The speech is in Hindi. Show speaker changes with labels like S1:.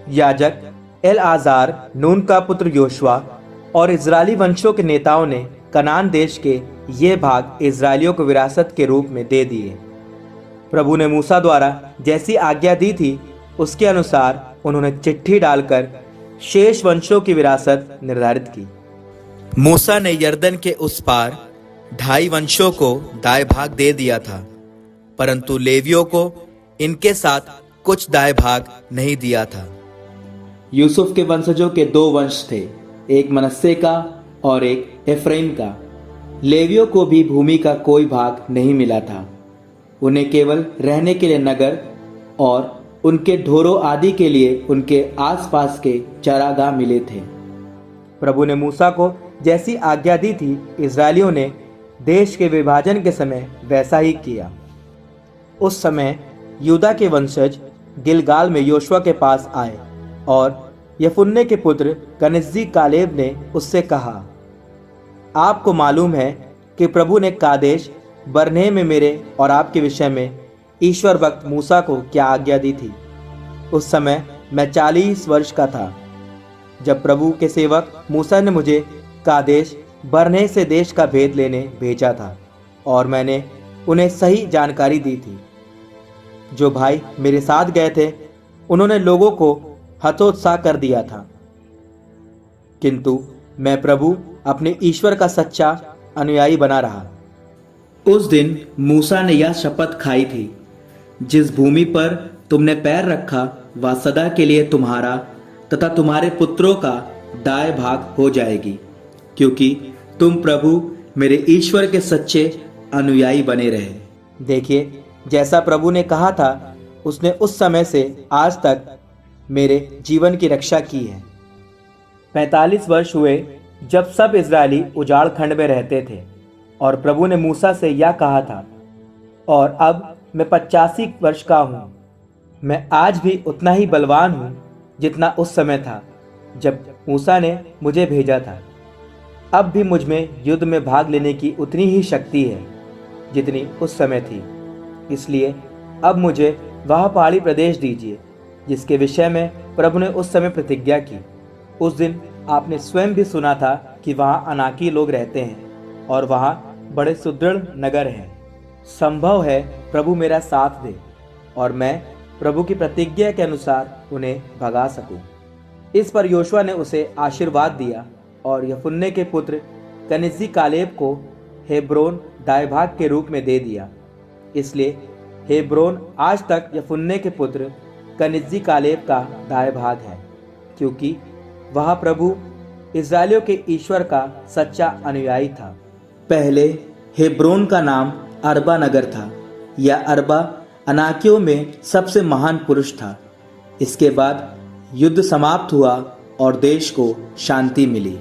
S1: याजक एलआज़ार, नून का पुत्र योशुआ और इजरायली वंशों के नेताओं ने कनान देश के ये भाग इजरायलियों को विरासत के रूप में दे दिए। प्रभु ने मूसा द्वारा जैसी आज्ञा दी थी उसके अनुसार उन्होंने चिट्ठी डालकर शेष वंशों की विरासत निर्धारित की। मूसा ने यरदन के उस पार 2.5 वंशों को दाएं भाग दे दिया था, परंतु लेवियों को इनके साथ कुछ दाएं भाग नहीं दिया था। यूसुफ के वंशजों के 2 वंश थे, एक मनस्से का और एक एफ्राइम का। लेवियों को भी भूमि का कोई भाग नहीं मिला था। उन्हें केवल रहने के लिए नगर और उनके ढोरों आदि के लिए उनके आसपास के चरागाह मिले थे। प्रभु ने मूसा को जैसी आज्ञा दी थी, इजरायलियों ने देश के विभाजन के समय वैसा ही किया। उस समय यूदा के वंशज गिलगाल में योशुआ के पास आए और यफुन्ने के पुत्र कनिज्जी कालेब ने उससे कहा, आपको मालूम है कि प्रभु ने कादेश बरने में मेरे और आपके विषय में ईश्वर भक्त मूसा को क्या आज्ञा दी थी। उस समय मैं 40 वर्ष का था जब प्रभु के सेवक मूसा ने मुझे कादेश बरने से देश का भेद लेने भेजा था और मैंने उन्हें सही जानकारी दी थी। जो भाई मेरे साथ गए थे उन्होंने लोगों को हतोत्साह कर दिया था, किंतु मैं प्रभु अपने ईश्वर का सच्चा अनुयायी बना रहा। उस दिन मूसा ने यह शपथ खाई थी, जिस भूमि पर तुमने पैर रखा वह सदा के लिए तुम्हारा तथा तुम्हारे पुत्रों का दाएं भाग हो जाएगी, क्योंकि तुम प्रभु मेरे ईश्वर के सच्चे अनुयायी बने रहे। देखिए, जैसा प्रभु ने कहा था उसने उस समय से आज तक मेरे जीवन की रक्षा की है। 45 वर्ष हुए जब सब इजरायली उजाड़ खंड में रहते थे और प्रभु ने मूसा से यह कहा था, और अब मैं 85 वर्ष का हूँ। मैं आज भी उतना ही बलवान हूँ जितना उस समय था जब मूसा ने मुझे भेजा था। अब भी मुझ में युद्ध में भाग लेने की उतनी ही शक्ति है जितनी उस समय थी। इसलिए अब मुझे वह पहाड़ी प्रदेश दीजिए जिसके विषय में प्रभु ने उस समय प्रतिज्ञा की। उस दिन आपने स्वयं भी सुना था कि वहाँ अनाकी लोग रहते हैं और वहाँ बड़े सुदृढ़ नगर हैं। संभव है प्रभु मेरा साथ दे और मैं प्रभु की प्रतिज्ञा के अनुसार उन्हें भगा सकूं। इस पर योशुआ ने उसे आशीर्वाद दिया और यफुन्ने के पुत्र कनिज्जी कालेब को हेब्रोन दाएं भाग के रूप में दे दिया। इसलिए हेब्रोन आज तक यफुन्ने के पुत्र कनिज्जी कालेब का दाएं भाग है, क्योंकि वह प्रभु इजरायलियों के ईश्वर का सच्चा अनुयायी था। पहले हेब्रोन का नाम अरबा नगर था। यह अरबा अनाकियों में सबसे महान पुरुष था। इसके बाद युद्ध समाप्त हुआ और देश को शांति मिली।